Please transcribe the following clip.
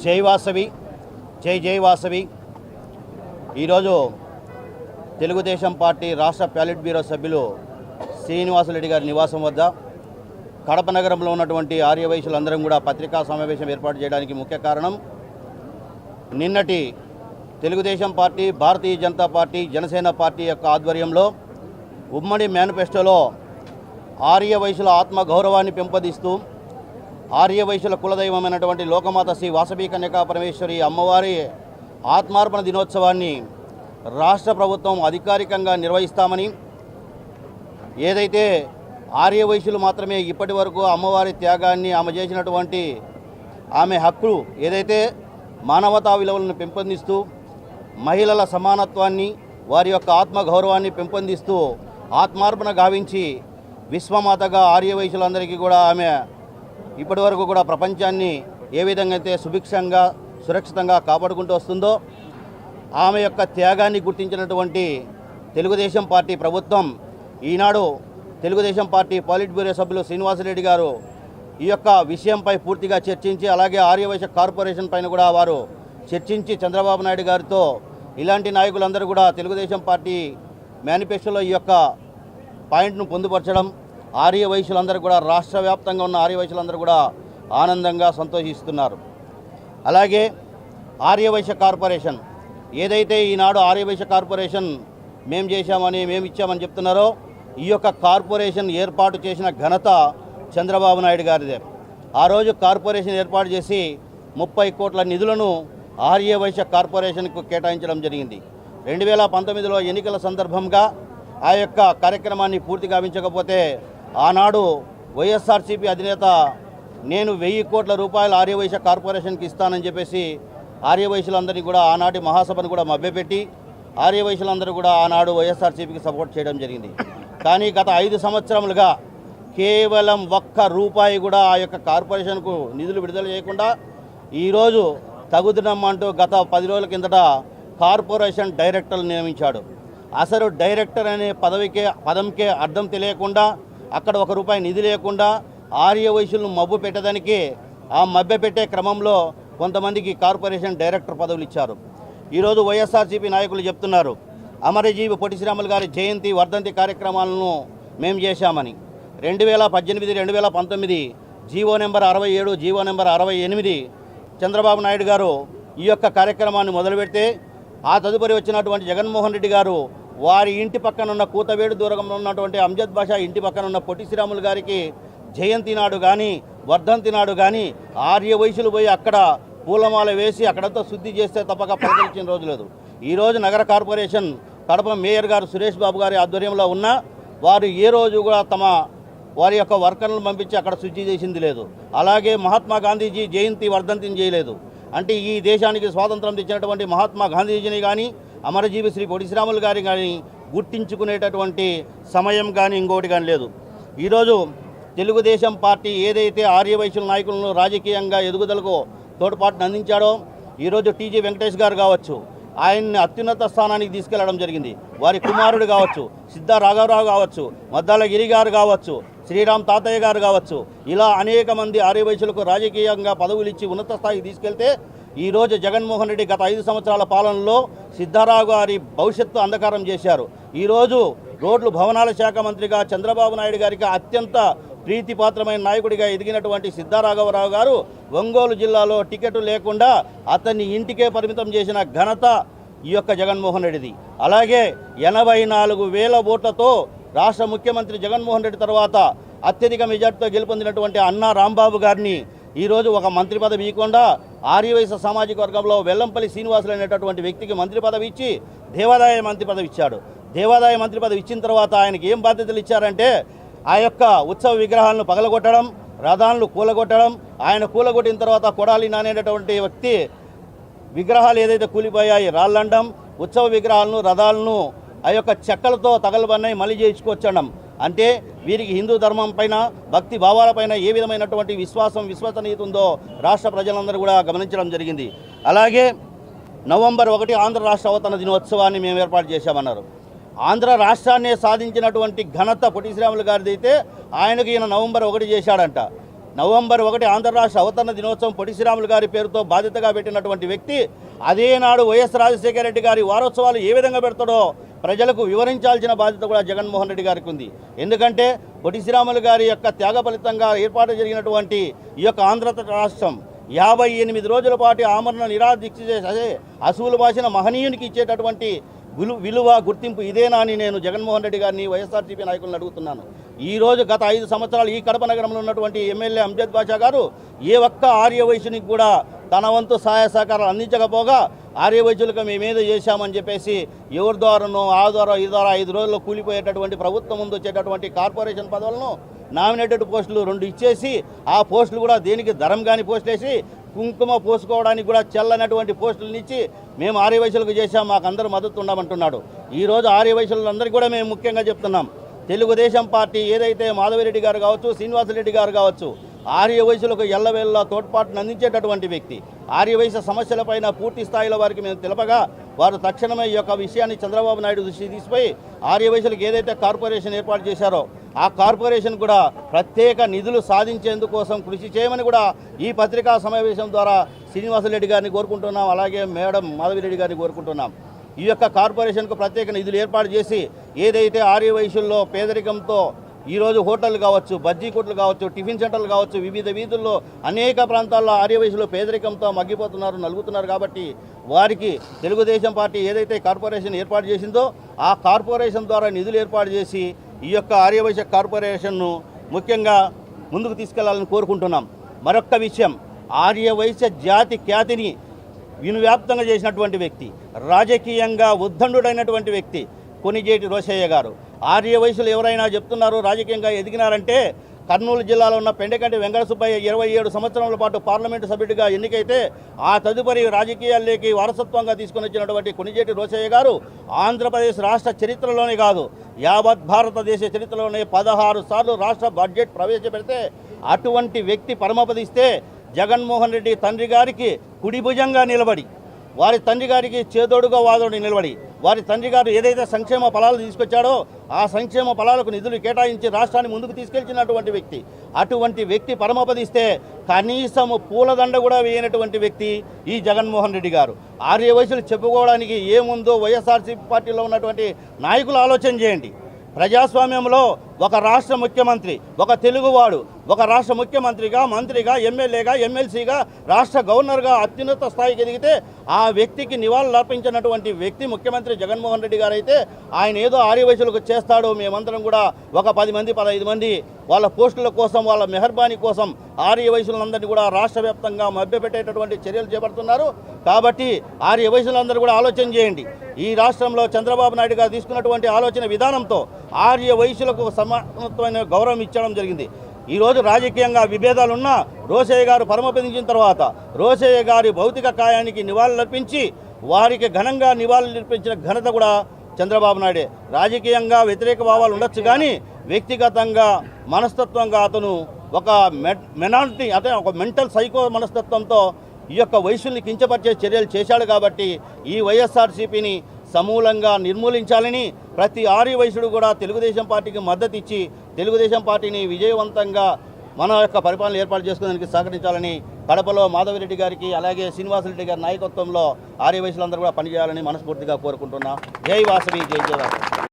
జై వాసవి, జై జై వాసవి. ఈరోజు తెలుగుదేశం పార్టీ రాష్ట్ర ప్యాలెట్ బ్యూరో సభ్యులు శ్రీనివాసరెడ్డి గారి నివాసం వద్ద కడప నగరంలో ఉన్నటువంటి ఆర్యవైశ్యులందరం కూడా పత్రికా సమావేశం ఏర్పాటు చేయడానికి ముఖ్య కారణం, నిన్నటి Telugu Desam party, Bharatiya Janata party, Janasena party యొక్క ఆధ్వర్యంలో ఉమ్మడి మేనిఫెస్టోలో ఆర్యవైశ్యుల ఆత్మగౌరవాన్ని పెంపొందిస్తూ ఆర్యవైశ్యుల కులదైవమైనటువంటి లోకమాత శ్రీ వాసవి కన్యకా పరమేశ్వరి అమ్మవారి ఆత్మార్పణ దినోత్సవాన్ని రాష్ట్ర ప్రభుత్వం అధికారికంగా నిర్వహిస్తామని, ఏదైతే ఆర్యవైశ్యులు మాత్రమే ఇప్పటి వరకు అమ్మవారి త్యాగాన్ని, ఆమె చేసినటువంటి ఆమె హక్కులు ఏదైతే మానవతా విలువలను పెంపొందిస్తూ మహిళల సమానత్వాన్ని, వారి యొక్క ఆత్మగౌరవాన్ని పెంపొందిస్తూ ఆత్మార్పణ గావించి విశ్వమాతగా ఆర్యవైశ్యులందరికీ కూడా ఆమె ఇప్పటి వరకు కూడా ప్రపంచాన్ని ఏ విధంగా అయితే సుభిక్షంగా సురక్షితంగా కాపాడుకుంటూ వస్తుందో, ఆమె యొక్క త్యాగాన్ని గుర్తించినటువంటి తెలుగుదేశం పార్టీ ప్రభుత్వం ఈనాడు తెలుగుదేశం పార్టీ పాలిట్ బ్యూరో సభ్యులు శ్రీనివాసరెడ్డి గారు ఈ యొక్క విషయంపై పూర్తిగా చర్చించి, అలాగే ఆర్యవైశ్య కార్పొరేషన్ పైన కూడా వారు చర్చించి చంద్రబాబు నాయుడు గారితో ఇలాంటి నాయకులందరూ కూడా తెలుగుదేశం పార్టీ మేనిఫెస్టోలో ఈ యొక్క పాయింట్ను పొందుపరచడం, ఆర్యవైశ్యులందరూ కూడా రాష్ట్ర వ్యాప్తంగా ఉన్న ఆర్యవైశ్యులందరూ కూడా ఆనందంగా సంతోషిస్తున్నారు. అలాగే ఆర్యవైశ్య కార్పొరేషన్ ఏదైతే ఈనాడు ఆర్యవైశ్య కార్పొరేషన్ మేము చేశామని, మేము ఇచ్చామని చెప్తున్నారో, ఈ యొక్క కార్పొరేషన్ ఏర్పాటు చేసిన ఘనత చంద్రబాబు నాయుడు గారిదే. ఆ రోజు కార్పొరేషన్ ఏర్పాటు చేసి 30 కోట్ల నిధులను ఆర్యవైశ్య కార్పొరేషన్కు కేటాయించడం జరిగింది. 2019లో ఎన్నికల సందర్భంగా ఆ యొక్క కార్యక్రమాన్ని పూర్తి గావించకపోతే ఆనాడు వైఎస్ఆర్సీపీ అధినేత నేను 1000 కోట్ల రూపాయలు ఆర్యవైశ్య కార్పొరేషన్కి ఇస్తానని చెప్పేసి ఆర్యవైశ్యులందరినీ కూడా ఆనాటి మహాసభను కూడా మభ్యపెట్టి ఆర్యవైశ్యులందరూ కూడా ఆనాడు వైఎస్ఆర్సీపీకి సపోర్ట్ చేయడం జరిగింది. కానీ గత 5 సంవత్సరములుగా కేవలం ₹1 కూడా ఆ యొక్క కార్పొరేషన్కు నిధులు విడుదల చేయకుండా ఈరోజు తగుదనమ్మంటూ గత 10 రోజుల కిందట కార్పొరేషన్ డైరెక్టర్లు నియమించాడు. అసలు డైరెక్టర్ అనే పదంకే అర్థం తెలియకుండా, అక్కడ ₹1 నిధి లేకుండా ఆర్యవైశ్యులను మబ్బు పెట్టడానికి, ఆ మభ్య పెట్టే క్రమంలో కొంతమందికి కార్పొరేషన్ డైరెక్టర్ పదవులు ఇచ్చారు. ఈరోజు వైఎస్ఆర్సీపీ నాయకులు చెప్తున్నారు, అమరజీవి పొట్టి శ్రీరాములు గారి జయంతి వర్ధంతి కార్యక్రమాలను మేము చేశామని. 2018, 2019 GO number 67, GO number 68 Chandrababu Naidu గారు ఈ యొక్క కార్యక్రమాన్ని మొదలుపెడితే, ఆ తదుపరి వచ్చినటువంటి జగన్మోహన్ రెడ్డి గారు వారి ఇంటి పక్కన ఉన్న కూతవేడు దూరంలో ఉన్నటువంటి అంజద్ బాషా ఇంటి పక్కన ఉన్న పొట్టి శ్రీరాములు గారికి జయంతి నాడు కానీ, వర్ధంతి నాడు కానీ ఆర్యవైశ్యులు పోయి అక్కడ పూలమాల వేసి అక్కడంతా శుద్ధి చేస్తే తప్పక పరిగణించిన రోజు లేదు. ఈరోజు నగర కార్పొరేషన్ కడప మేయర్ గారు సురేష్ బాబు గారి ఆధ్వర్యంలో ఉన్న వారు ఏ రోజు కూడా వారి యొక్క వర్కర్లను పంపించి అక్కడ శుద్ధి చేసింది లేదు. అలాగే మహాత్మా గాంధీజీ జయంతి వర్ధంతిని చేయలేదు. అంటే ఈ దేశానికి స్వాతంత్రం తెచ్చినటువంటి మహాత్మా గాంధీజీని కానీ, అమరజీవి శ్రీ పొట్టి శ్రీరాములు గారి కానీ గుర్తించుకునేటటువంటి సమయం కానీ ఇంకోటి కానీ లేదు. ఈరోజు తెలుగుదేశం పార్టీ ఏదైతే ఆర్యవైశ్యుల నాయకులను రాజకీయంగా ఎదుగుదలకు తోడ్పాటును అందించాడో, ఈరోజు టీజీ వెంకటేష్ గారు కావచ్చు, ఆయన్ని అత్యున్నత స్థానానికి తీసుకెళ్లడం జరిగింది. వారి కుమారుడు కావచ్చు, సిద్ధ రాఘవరావు కావచ్చు, మద్దాల గిరి గారు కావచ్చు, శ్రీరామ్ తాతయ్య గారు కావచ్చు, ఇలా అనేక మంది ఆర్యవైశ్యులకు రాజకీయంగా పదవులు ఇచ్చి ఉన్నత స్థాయికి తీసుకెళ్తే, ఈరోజు జగన్మోహన్ రెడ్డి గత 5 సంవత్సరాల పాలనలో సిద్ధారావు గారి భవిష్యత్తు అంధకారం చేశారు. ఈరోజు రోడ్లు భవనాల శాఖ మంత్రిగా చంద్రబాబు నాయుడు గారికి అత్యంత ప్రీతిపాత్రమైన నాయకుడిగా ఎదిగినటువంటి సిద్ధారాఘవరావు గారు ఒంగోలు జిల్లాలో టికెట్ లేకుండా అతన్ని ఇంటికే పరిమితం చేసిన ఘనత ఈ యొక్క జగన్మోహన్ రెడ్డిది. అలాగే 84,000 ఓట్లతో రాష్ట్ర ముఖ్యమంత్రి జగన్మోహన్ రెడ్డి తర్వాత అత్యధిక మెజార్టీతో గెలుపొందినటువంటి అన్నా రాంబాబు గారిని ఈరోజు ఒక మంత్రి పదవి ఇవ్వకుండా ఆర్యవైశ్య సామాజిక వర్గంలో వెల్లంపల్లి శ్రీనివాసులు అనేటటువంటి వ్యక్తికి మంత్రి పదవి ఇచ్చి దేవాదాయ మంత్రి పదవి ఇచ్చాడు. దేవాదాయ మంత్రి పదవి ఇచ్చిన తర్వాత ఆయనకి ఏం బాధ్యతలు ఇచ్చారంటే, ఆ యొక్క ఉత్సవ విగ్రహాలను పగలగొట్టడం, రథాలను కూలగొట్టడం. ఆయన కూలగొట్టిన తర్వాత కొడాలి నానేటటువంటి వ్యక్తి విగ్రహాలు ఏదైతే కూలిపోయాయి రాళ్ళండం, ఉత్సవ విగ్రహాలను, రథాలను ఆ యొక్క చెక్కలతో తగలబన్నాయి మళ్ళీ చేయించుకొచ్చడం. అంటే వీరికి హిందూ ధర్మం పైన, భక్తి భావాలపైన ఏ విధమైనటువంటి విశ్వసనీయత ఉందో రాష్ట్ర ప్రజలందరూ కూడా గమనించడం జరిగింది. అలాగే నవంబర్ 1 ఆంధ్ర రాష్ట్ర అవతరణ దినోత్సవాన్ని మేము ఏర్పాటు చేశామన్నారు. ఆంధ్ర రాష్ట్రాన్ని సాధించినటువంటి ఘనత పొట్టి శ్రీరాములు గారిది అయితే ఆయనకు ఈయన నవంబర్ 1 చేశాడంట. నవంబర్ 1 ఆంధ్ర రాష్ట్ర అవతరణ దినోత్సవం పొట్టి శ్రీరాములు గారి పేరుతో బాధ్యతగా పెట్టినటువంటి వ్యక్తి అదేనాడు వైఎస్ రాజశేఖర రెడ్డి గారి వారోత్సవాలు ఏ విధంగా పెడతాడో ప్రజలకు వివరించాల్సిన బాధ్యత కూడా జగన్మోహన్ రెడ్డి గారికి ఉంది. ఎందుకంటే పొట్టి శ్రీరాములు గారి యొక్క త్యాగ ఫలితంగా ఏర్పాటు జరిగినటువంటి ఈ యొక్క ఆంధ్ర రాష్ట్రం 58 రోజుల పాటు ఆమరణ నిరాదీక్ష చేసే అసూలు భాషన మహనీయునికి ఇచ్చేటటువంటి విలువ గుర్తింపు ఇదేనా అని నేను జగన్మోహన్ రెడ్డి గారిని వైఎస్ఆర్సీపీ నాయకులను అడుగుతున్నాను. ఈరోజు గత 5 సంవత్సరాలు ఈ కడప నగరంలో ఉన్నటువంటి ఎమ్మెల్యే అంజద్ బాషా గారు ఏ ఒక్క ఆర్యవైశ్యునికి కూడా తన వంతు సహాయ సహకారాలు అందించకపోగా ఆర్యవైశ్యులకు మేమేదో చేశామని చెప్పేసి ఎవరి ద్వారానో ఆ ద్వారా ఈ ద్వారా 5 రోజుల్లో కూలిపోయేటటువంటి ప్రభుత్వం ముందు వచ్చేటటువంటి కార్పొరేషన్ పదవులను నామినేటెడ్ పోస్టులు 2 ఇచ్చేసి ఆ పోస్టులు కూడా దేనికి ధరం కాని పోస్టులు వేసి కుంకుమ పోసుకోవడానికి కూడా చెల్లనటువంటి పోస్టులను ఇచ్చి మేము ఆర్యవైశ్యులకు చేశాం, మాకు అందరూ మద్దతు ఉండమంటున్నాడు. ఈరోజు ఆర్యవైశ్యులందరికీ కూడా మేము ముఖ్యంగా చెప్తున్నాం, తెలుగుదేశం పార్టీ ఏదైతే మాధవిరెడ్డి గారు కావచ్చు, శ్రీనివాసరెడ్డి గారు కావచ్చు, ఆర్యవైశ్యులకు ఎల్లవేళ్ళ తోడ్పాటును అందించేటటువంటి వ్యక్తి. ఆర్యవైశ్య సమస్యలపైన పూర్తి స్థాయిలో వారికి మేము తెలపగా వారు తక్షణమే ఈ యొక్క విషయాన్ని చంద్రబాబు నాయుడు దృష్టికి తీసిపోయి ఆర్యవైశ్యులకు ఏదైతే కార్పొరేషన్ ఏర్పాటు చేశారో ఆ కార్పొరేషన్ కూడా ప్రత్యేక నిధులు సాధించేందుకోసం కృషి చేయమని కూడా ఈ పత్రికా సమావేశం ద్వారా శ్రీనివాసరెడ్డి గారిని కోరుకుంటున్నాం, అలాగే మేడం మాధవిరెడ్డి గారిని కోరుకుంటున్నాం. ఈ యొక్క కార్పొరేషన్కు ప్రత్యేక నిధులు ఏర్పాటు చేసి ఏదైతే ఆర్యవైశ్యుల్లో పేదరికంతో ఈరోజు హోటళ్ళు కావచ్చు, బజ్జీ కొట్లు కావచ్చు, టిఫిన్ సెంటర్లు కావచ్చు, వివిధ వీధుల్లో అనేక ప్రాంతాల్లో ఆర్యవైశ్యులు పేదరికంతో మగ్గిపోతున్నారు, నలుగుతున్నారు. కాబట్టి వారికి తెలుగుదేశం పార్టీ ఏదైతే కార్పొరేషన్ ఏర్పాటు చేసిందో ఆ కార్పొరేషన్ ద్వారా నిధులు ఏర్పాటు చేసి ఈ యొక్క ఆర్యవైశ్య కార్పొరేషన్ను ముఖ్యంగా ముందుకు తీసుకెళ్లాలని కోరుకుంటున్నాం. మరొక్క విషయం, ఆర్యవైశ్య జాతి ఖ్యాతిని వినువ్యాప్తంగా చేసినటువంటి వ్యక్తి, రాజకీయంగా ఉద్దండుడైనటువంటి వ్యక్తి కొణిజేటి రోశయ్య గారు. ఆర్యవైశ్యులు ఎవరైనా చెప్తున్నారు రాజకీయంగా ఎదిగినారంటే కర్నూలు జిల్లాలో ఉన్న పెండకంటి వెంకట సుబ్బయ్య 27 సంవత్సరాల పాటు పార్లమెంటు సభ్యుడిగా ఎన్నికైతే ఆ తదుపరి రాజకీయాల్లోకి వారసత్వంగా తీసుకుని వచ్చినటువంటి కొణిజేటి రోశయ్య గారు ఆంధ్రప్రదేశ్ రాష్ట్ర చరిత్రలోనే కాదు యావత్ భారతదేశ చరిత్రలోనే 16 సార్లు రాష్ట్ర బడ్జెట్ ప్రవేశపెడితే అటువంటి వ్యక్తి పరమపదిస్తే జగన్మోహన్ రెడ్డి తండ్రి గారికి కుడి భుజంగా నిలబడి, వారి తండ్రి గారికి చేదోడుగా వాదోడు నిలబడి, వారి తండ్రి గారు ఏదైతే సంక్షేమ ఫలాలు తీసుకొచ్చాడో ఆ సంక్షేమ ఫలాలకు నిధులు కేటాయించి రాష్ట్రాన్ని ముందుకు తీసుకెళ్చినటువంటి వ్యక్తి. అటువంటి వ్యక్తి పరమపదిస్తే కనీసము పూలదండ కూడా వేయనటువంటి వ్యక్తి ఈ జగన్మోహన్ రెడ్డి గారు. ఆర్యవైశ్యులు చెప్పుకోవడానికి ఏముందో వైఎస్ఆర్సీపీ పార్టీలో ఉన్నటువంటి నాయకులు ఆలోచన చేయండి. ప్రజాస్వామ్యంలో ఒక రాష్ట్ర ముఖ్యమంత్రి, ఒక తెలుగువాడు ఒక రాష్ట్ర ముఖ్యమంత్రిగా, మంత్రిగా, ఎమ్మెల్యేగా, ఎమ్మెల్సీగా, రాష్ట్ర గవర్నర్గా అత్యున్నత స్థాయికి ఎదిగితే ఆ వ్యక్తికి నివాళులు అర్పించినటువంటి వ్యక్తి ముఖ్యమంత్రి జగన్మోహన్ రెడ్డి గారు అయితే ఆయన ఏదో ఆర్యవైశ్యులకు చేస్తాడో మేమందరం కూడా ఒక 10 మంది 15 మంది వాళ్ళ పోస్టుల కోసం, వాళ్ళ మెహర్బానీ కోసం ఆర్యవైశ్యులందరినీ కూడా రాష్ట్ర వ్యాప్తంగా మభ్యపెట్టేటటువంటి చర్యలు చేపడుతున్నారు. కాబట్టి ఆర్యవైశ్యులందరూ కూడా ఆలోచన చేయండి. ఈ రాష్ట్రంలో చంద్రబాబు నాయుడు గారు తీసుకున్నటువంటి ఆలోచన విధానంతో ఆర్యవైశ్యులకు సమానత్వమైన గౌరవం ఇచ్చడం జరిగింది. ఈరోజు రాజకీయంగా విభేదాలున్నా రోశయ్య గారు పరమపదించిన తర్వాత రోశయ్య గారి భౌతిక కాయానికి నివాళులర్పించి వారికి ఘనంగా నివాళులర్పించిన ఘనత కూడా చంద్రబాబు నాయుడే. రాజకీయంగా వ్యతిరేక భావాలు ఉండొచ్చు కానీ వ్యక్తిగతంగా మనస్తత్వంగా అతను ఒక మెనారిటీ, అతను ఒక మెంటల్ సైకో మనస్తత్వంతో ఈ యొక్క వైశ్యుల్ని కించపరిచే చర్యలు చేశాడు. కాబట్టి ఈ వైఎస్ఆర్సీపీని సమూలంగా నిర్మూలించాలని ప్రతి ఆర్యవైశ్యుడు కూడా తెలుగుదేశం పార్టీకి మద్దతు ఇచ్చి తెలుగుదేశం పార్టీని విజయవంతంగా మన యొక్క పరిపాలన ఏర్పాటు చేసుకోవడానికి సహకరించాలని కడపలో మాధవిరెడ్డి గారికి అలాగే శ్రీనివాసరెడ్డి గారి నాయకత్వంలో ఆర్యవైశ్యులందరూ కూడా పనిచేయాలని మనస్ఫూర్తిగా కోరుకుంటున్నాం. జై వాసవి, జై జై వాసవి.